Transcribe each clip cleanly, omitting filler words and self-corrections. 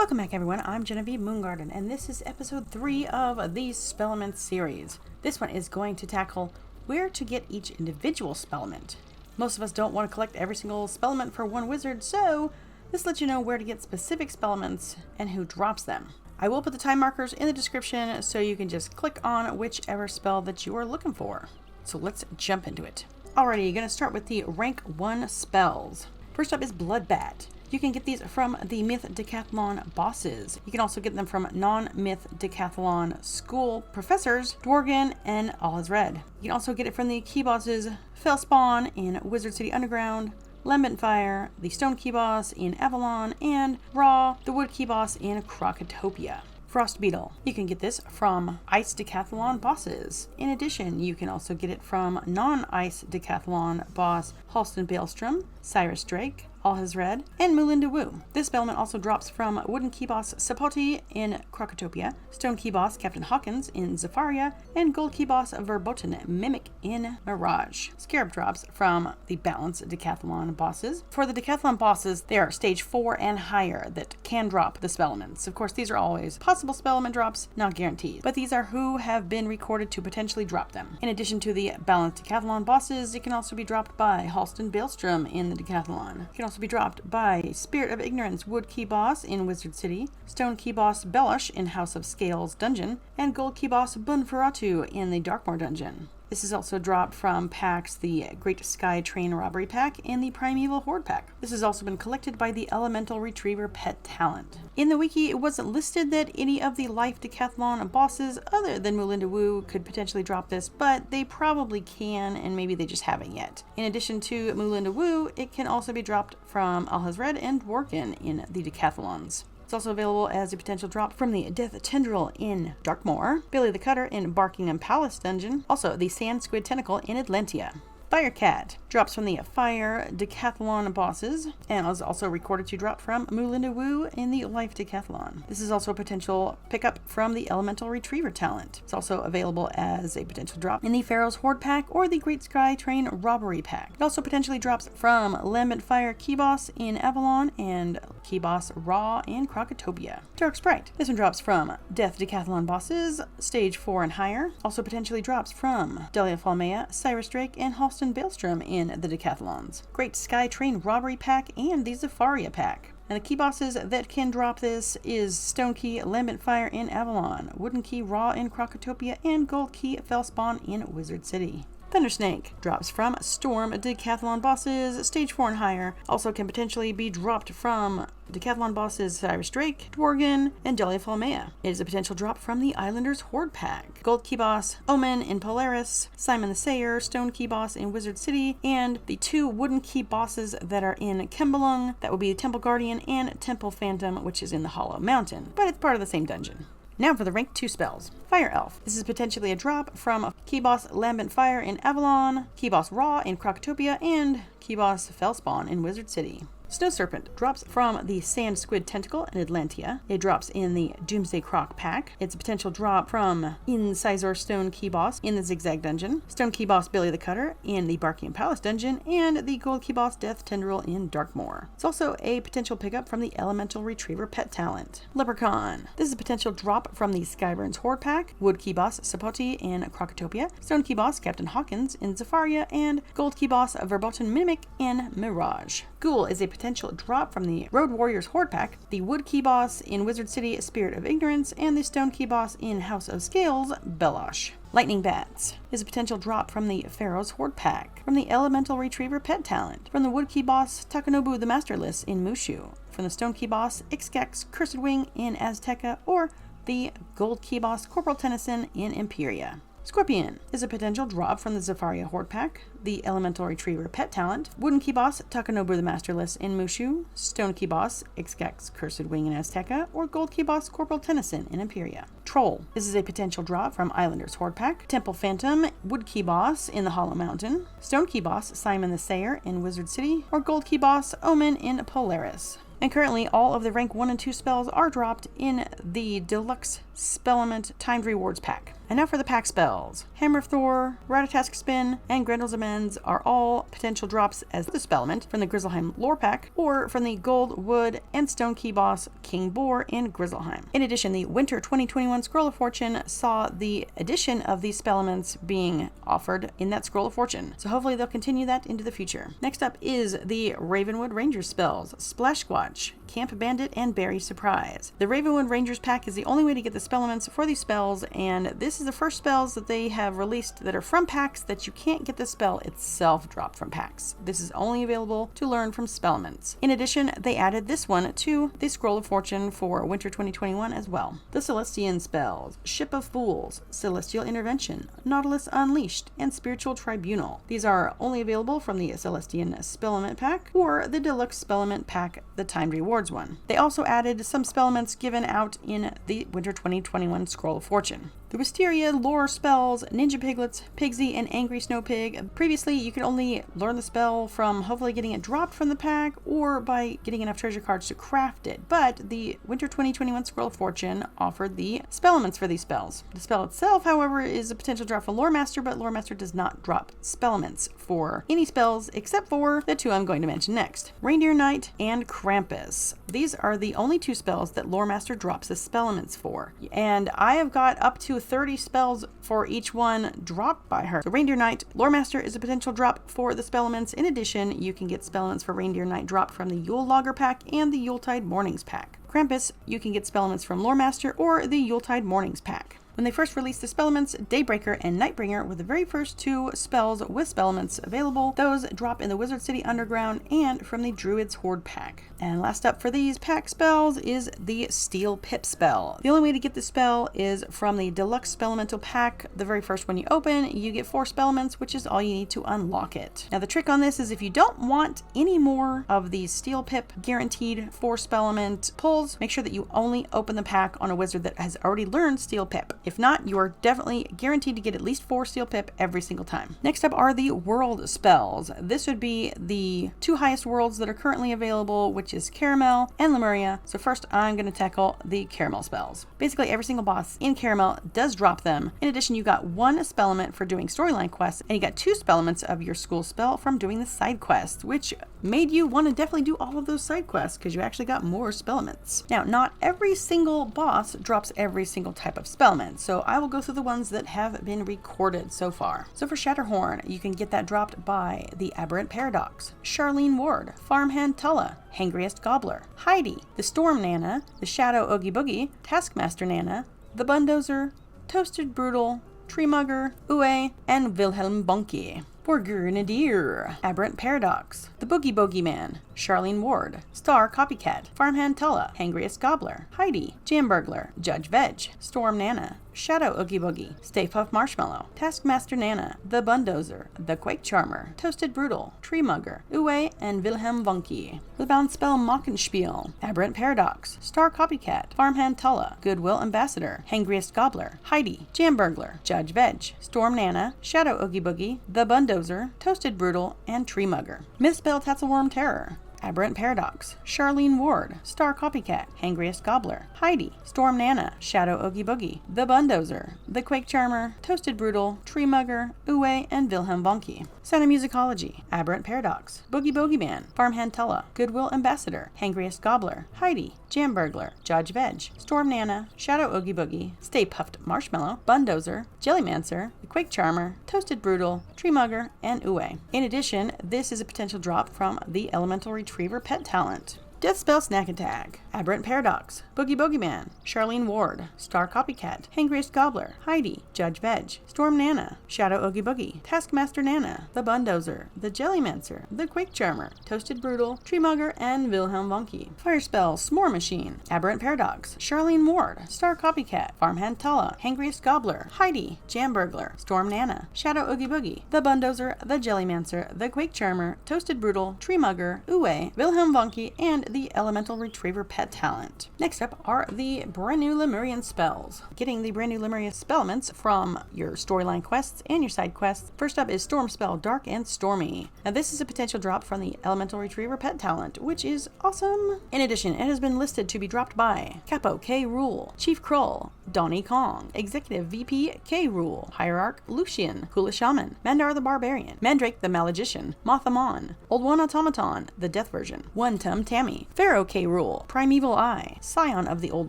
Welcome back everyone, I'm Genevieve Moongarden, and this is episode 3 of the Spellements series. This one is going to tackle where to get each individual Spellement. Most of us don't want to collect every single Spellement for one wizard, so this lets you know where to get specific Spellements and who drops them. I will put the time markers in the description so you can just click on whichever spell that you are looking for. So let's jump into it. Alrighty, you're going to start with the rank 1 spells. First up is BloodBat. You can get these from the Myth Decathlon bosses. You can also get them from non-Myth Decathlon school professors, Dworgen, and All Is Red. You can also get it from the key bosses Fellspawn in Wizard City Underground, Lambent Fire, the Stone Key Boss in Avalon, and Raw, the Wood Key Boss in Krokotopia. Frost Beetle. You can get this from Ice Decathlon bosses. In addition, you can also get it from non-Ice Decathlon boss Halston Baelstrom, Cyrus Drake, All Has Red, and Melinda Wu. This Spellement also drops from Wooden Key Boss Sapoti in Krokotopia, Stone Key Boss Captain Hawkins in Zafaria, and Gold Key Boss Verboten Mimic in Mirage. Scarab drops from the Balanced Decathlon bosses. For the Decathlon bosses, they are stage 4 and higher that can drop the Spellements. Of course, these are always possible Spellement drops, not guaranteed, but these are who have been recorded to potentially drop them. In addition to the Balanced Decathlon bosses, it can also be dropped by Halston Baelstrom in the Decathlon. It can also be dropped by Spirit of Ignorance Wood Key Boss in Wizard City, Stone Key Boss Belosh in House of Scales Dungeon, and Gold Key Boss Bunferatu in the Darkmoor Dungeon. This is also dropped from packs the Great Sky Train Robbery Pack and the Primeval Horde Pack. This has also been collected by the Elemental Retriever Pet Talent. In the wiki, it wasn't listed that any of the Life Decathlon bosses other than Melinda Wu could potentially drop this, but they probably can, and maybe they just haven't yet. In addition to Melinda Wu, it can also be dropped from All Has Red and Dworgen in the Decathlons. It's also available as a potential drop from the Death Tendril in Darkmoor, Billy the Cutter in Barkingham Palace Dungeon, also the Sand Squid Tentacle in Atlantia. FireCat drops from the Fire Decathlon bosses and is also recorded to drop from Melinda Wu in the Life Decathlon. This is also a potential pickup from the Elemental Retriever Talent. It's also available as a potential drop in the Pharaoh's Horde Pack or the Great Sky Train Robbery Pack. It also potentially drops from Lambent Fire Key Boss in Avalon and Key Boss Raw in Krokotopia. Dark Sprite. This one drops from Death Decathlon bosses, stage 4 and higher. Also potentially drops from Delia Falmea, Cyrus Drake, and Halston Baelstrom in the Decathlons. Great Sky Train Robbery Pack and the Zafaria Pack. And the key bosses that can drop this is Stone Key Lambent Fire in Avalon, Wooden Key Raw in Krokotopia, and Gold Key Fellspawn in Wizard City. Thundersnake drops from Storm Decathlon bosses, stage 4 and higher. Also can potentially be dropped from Decathlon bosses Cyrus Drake, Dworgen, and Delia Falmea. It is a potential drop from the Islanders Horde Pack. Gold Key Boss Omen in Polaris, Simon the Sayer, Stone Key Boss in Wizard City, and the 2 Wooden Key Bosses that are in Kembelung. That would be Temple Guardian and Temple Phantom, which is in the Hollow Mountain, but it's part of the same dungeon. Now for the rank 2 spells. Fire Elf. This is potentially a drop from Key Boss Lambent Fire in Avalon, Key Boss Raw in Krokotopia, and Key Boss Fellspawn in Wizard City. Snow Serpent drops from the Sand Squid Tentacle in Atlantia. It drops in the Doomsday Croc pack. It's a potential drop from Incisor Stone Key Boss in the Zigzag Dungeon, Stone Key Boss Billy the Cutter in the Barkingham Palace Dungeon, and the Gold Key Boss Death Tendril in Darkmoor. It's also a potential pickup from the Elemental Retriever Pet Talent. Leprechaun. This is a potential drop from the Skyburn's Horde pack, Wood Key Boss Sapoti in Krokotopia, Stone Key Boss Captain Hawkins in Zafaria, and Gold Key Boss Verboten Mimic in Mirage. Ghoul is a potential drop from the Road Warriors Horde pack, the Wood Key Boss in Wizard City Spirit of Ignorance, and the Stone Key Boss in House of Scales Belosh. Lightning Bats is a potential drop from the Pharaoh's Horde pack, from the Elemental Retriever Pet Talent, from the Wood Key Boss Takanobu the Masterless in Mushu, from the Stone Key Boss Ixcax Cursed Wing in Azteca, or the Gold Key Boss Corporal Tennyson in Imperia. Scorpion is a potential drop from the Zafaria Horde pack, the Elemental Retriever Pet Talent, Wooden Key Boss Takanobu the Masterless in Mushu, Stone Key Boss Ixcax Cursed Wing in Azteca, or Gold Key Boss Corporal Tennyson in Imperia. Troll. This is a potential drop from Islanders Horde pack, Temple Phantom, Wood Key Boss in the Hollow Mountain, Stone Key Boss Simon the Sayer in Wizard City, or Gold Key Boss Omen in Polaris. And currently all of the rank 1 and 2 spells are dropped in the deluxe Spellement Timed Rewards pack. And now for the pack spells. Hammer of Thor, Ratatask Spin, and Grendel's Amends are all potential drops as the Spellement from the Grizzleheim lore pack, or from the Gold, Wood, and Stone Key boss King Boar in Grizzleheim. In addition, the Winter 2021 Scroll of Fortune saw the addition of these Spellements being offered in that Scroll of Fortune, so hopefully they'll continue that into the future. Next up is the Ravenwood Rangers spells, Splash Squatch, Camp Bandit, and Berry Surprise. The Ravenwood Rangers pack is the only way to get the Spellements for these spells, and this is the first spells that they have released that are from packs that you can't get the spell itself dropped from packs. This is only available to learn from Spellements. In addition, they added this one to the Scroll of Fortune for Winter 2021 as well. The Celestian spells, Ship of Fools, Celestial Intervention, Nautilus Unleashed, and Spiritual Tribunal. These are only available from the Celestian Spellement pack or the Deluxe Spellement pack, the Timed Rewards one. They also added some Spellements given out in the Winter 2021 Scroll of Fortune. The Wisteria lore spells, Ninja Piglets, Pigsy, and Angry Snow Pig. Previously, you could only learn the spell from hopefully getting it dropped from the pack or by getting enough treasure cards to craft it, but the Winter 2021 Scroll of Fortune offered the Spellements for these spells. The spell itself, however, is a potential drop for Lore Master, but Lore Master does not drop Spellements for any spells except for the two I'm going to mention next, Reindeer Knight and Krampus. These are the only two spells that Lore Master drops the Spellements for, and I have got up to 30 spells for each one dropped by her. So Reindeer Knight, Lore Master is a potential drop for the Spellements. In addition, you can get Spellements for Reindeer Knight dropped from the Yule Logger pack and the Yuletide Mornings pack. Krampus, you can get Spellements from Lore Master or the Yuletide Mornings pack. When they first released the Spellements, Daybreaker and Nightbringer were the very first two spells with Spellements available. Those drop in the Wizard City Underground and from the Druid's Horde pack. And last up for these pack spells is the Steel Pip spell. The only way to get this spell is from the Deluxe Spelemental pack. The very first one you open, you get 4 Spellements, which is all you need to unlock it. Now the trick on this is if you don't want any more of these Steel Pip guaranteed 4 Spellement pulls, make sure that you only open the pack on a wizard that has already learned Steel Pip. If not, you are definitely guaranteed to get at least 4 Steel Pip every single time. Next up are the World spells. This would be the 2 highest worlds that are currently available, which is Caramel and Lemuria. So first I'm going to tackle the Caramel spells. Basically every single boss in Caramel does drop them. In addition, you got 1 Spellement for doing storyline quests, and you got 2 Spellements of your school spell from doing the side quests, which made you want to definitely do all of those side quests because you actually got more Spellements. Now, not every single boss drops every single type of Spellement, so I will go through the ones that have been recorded so far. So for Shatterhorn, you can get that dropped by the Aberrant Paradox, Charlene Ward, Farmhand Tulla, Hangriest Gobbler, Heidi, the Storm Nana, the Shadow Oogie Boogie, Taskmaster Nana, the Bundozer, Toasted Brutal, Tree Mugger, Uwe, and Wilhelm Bunky. For Grrrnadier, Aberrant Paradox, the Boogie Bogeyman, Charlene Ward, Star Copycat, Farmhand Tulla, Hangriest Gobbler, Heidi, Jamburglar, Judge Veg, Storm Nana, Shadow Oogie Boogie, Stay Puft Marshmallow, Taskmaster Nana, the Bundozer, the Quake Charmer, Toasted Brutal, Tree Mugger, Uwe, and Wilhelm Bunky. The bound spell Mockenspiel, Aberrant Paradox, Star Copycat, Farmhand Tulla, Goodwill Ambassador, Hangriest Gobbler, Heidi, Jamburglar, Judge Veg, Storm Nana, Shadow Oogie Boogie, the Bundozer, Toasted Brutal, and Tree Mugger. Misspell Tatzelworm Terror, Aberrant Paradox, Charlene Ward, Star Copycat, Hangriest Gobbler, Heidi, Storm Nana, Shadow Oogie Boogie, the Bundozer, the Quake Charmer, Toasted Brutal, Tree Mugger, Uwe, and Wilhelm Bonky. Santa Musicology, Aberrant Paradox, Boogie Bogeyman, Farmhand Tulla, Goodwill Ambassador, Hangriest Gobbler, Heidi, Jamburglar, Judge Veg, Storm Nana, Shadow Oogie Boogie, Stay Puft Marshmallow, Bundozer, Jellymancer, the Quake Charmer, Toasted Brutal, Tree Mugger, and Uwe. In addition, this is a potential drop from the Elemental Retriever Pet Talent. Deathspell Snack Attack, Aberrant Paradox, Boogie Bogeyman, Charlene Ward, Star Copycat, Hangriest Gobbler, Heidi, Judge Veg, Storm Nana, Shadow Oogie Boogie, Taskmaster Nana, the Bundozer, the Jellymancer, the Quake Charmer, Toasted Brutal, Tree Mugger, and Wilhelm Bonky. Firespell S'more Machine, Aberrant Paradox, Charlene Ward, Star Copycat, Farmhand Tulla, Hangriest Gobbler, Heidi, Jamburglar, Storm Nana, Shadow Oogie Boogie, the Bundozer, the Jellymancer, the Quake Charmer, Toasted Brutal, Tree Mugger, Uwe, Wilhelm Bonky, and and the Elemental Retriever pet talent. Next up are the brand new Lemurian spells. Getting the brand new Lemurian Spellements from your storyline quests and your side quests. First up is Storm Spell, Dark and Stormy. Now this is a potential drop from the Elemental Retriever pet talent, which is awesome. In addition, it has been listed to be dropped by Capo K. Rule, Chief Krull, Donnie Kong, Executive VP K. Rule, Hierarch Lucian, Hula Shaman, Mandar the Barbarian, Mandrake the Malagician, Mothamon, Old One Automaton, the Death version, One Tum Tammy, Pharaoh K. Rule, Primeval Eye, Scion of the Old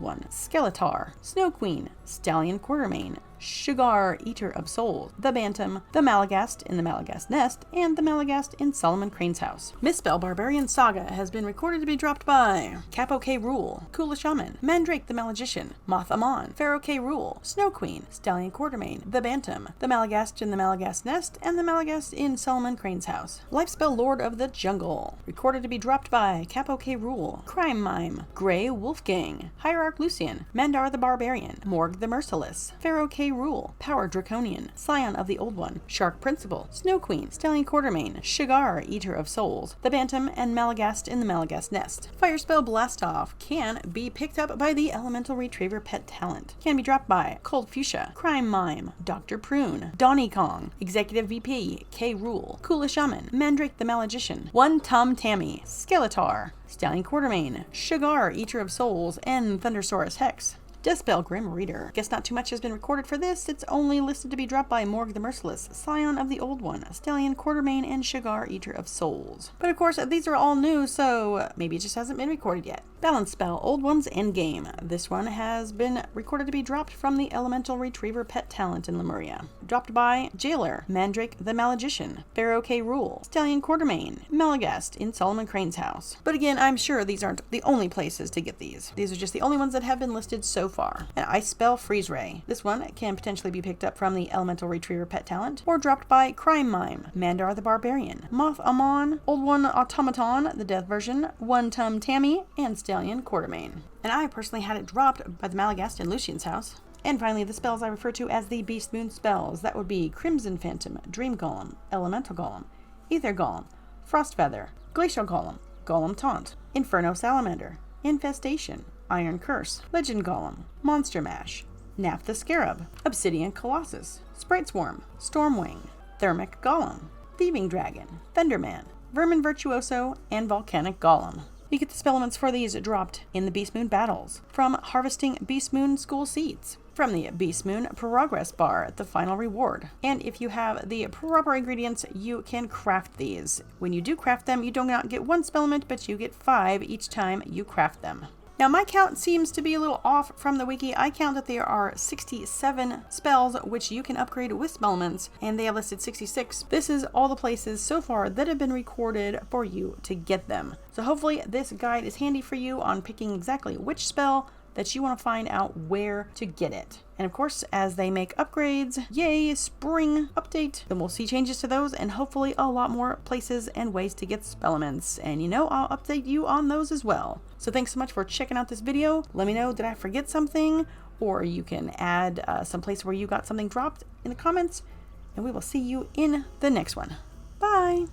One, Skeletar, Snow Queen, Stallion Quartermain, Sugar Eater of Souls, the Bantam, the Malagast in the Malagast Nest, and the Malagast in Solomon Crane's house. Misspell Barbarian Saga has been recorded to be dropped by Capo K. Rule, Kula Shaman, Mandrake the Malagician, Moth Amon, Pharaoh K. Rule, Snow Queen, Stallion Quartermain, the Bantam, the Malagast in the Malagast Nest, and the Malagast in Solomon Crane's house. Lifespell Lord of the Jungle, recorded to be dropped by Capo K. Rule, Crime Mime, Grey Wolfgang, Hierarch Lucian, Mandar the Barbarian, Morg the Merciless, Pharaoh K. Rule, Power Draconian, Scion of the Old One, Shark Principal, Snow Queen, Stallion Quartermain, Sugar Eater of Souls, the Bantam, and Malagast in the Malagast Nest. Firespell Blastoff can be picked up by the Elemental Retriever pet talent. Can be dropped by Cold Fuchsia, Crime Mime, Dr. Prune, Donnie Kong, Executive VP, K. Rule, Kula Shaman, Mandrake the Malagician, One Tum Tammy, Skeletar, Stallion Quartermain, Sugar Eater of Souls, and Thundersaurus Hex. Deathspell Grim Reader. Guess not too much has been recorded for this. It's only listed to be dropped by Morg the Merciless, Scion of the Old One, Stallion Quartermain, and Sugar Eater of Souls. But of course, these are all new, so maybe it just hasn't been recorded yet. Balance Spell, Old One's Endgame. This one has been recorded to be dropped from the Elemental Retriever pet talent in Lemuria. Dropped by Jailer, Mandrake the Malagician, Pharaoh K. Rule, Stallion Quartermain, Malagast in Solomon Crane's house. But again, I'm sure these aren't the only places to get these. These are just the only ones that have been listed so far. An Ice Spell, Freeze Ray. This one can potentially be picked up from the Elemental Retriever pet talent, or dropped by Crime Mime, Mandar the Barbarian, Moth Amon, Old One Automaton, the Death version, One Tum Tammy, and Stallion Quartermain. And I personally had it dropped by the Malagast in Lucian's house. And finally, the spells I refer to as the Beastmoon Spells. That would be Crimson Phantom, Dream Golem, Elemental Golem, Ether Golem, Frost Feather, Glacial Golem, Golem Taunt, Inferno Salamander, Infestation, Iron Curse, Legend Golem, Monster Mash, Nap the Scarab, Obsidian Colossus, Sprite Swarm, Stormwing, Thermic Golem, Thieving Dragon, Thunderman, Vermin Virtuoso, and Volcanic Golem. You get the Spellements for these dropped in the Beastmoon battles, from harvesting Beastmoon school seeds, from the Beastmoon progress bar at the final reward. And if you have the proper ingredients, you can craft these. When you do craft them, you do not get one Spellement, but you get 5 each time you craft them. Now my count seems to be a little off from the wiki. I count that there are 67 spells which you can upgrade with Spellements, and they have listed 66. This is all the places so far that have been recorded for you to get them. So hopefully this guide is handy for you on picking exactly which spell that you want to find out where to get it. And of course, as they make upgrades, yay, spring update, then we'll see changes to those and hopefully a lot more places and ways to get Spellements. And you know, I'll update you on those as well. So thanks so much for checking out this video. Let me know, did I forget something? Or you can add some place where you got something dropped in the comments, and we will see you in the next one. Bye!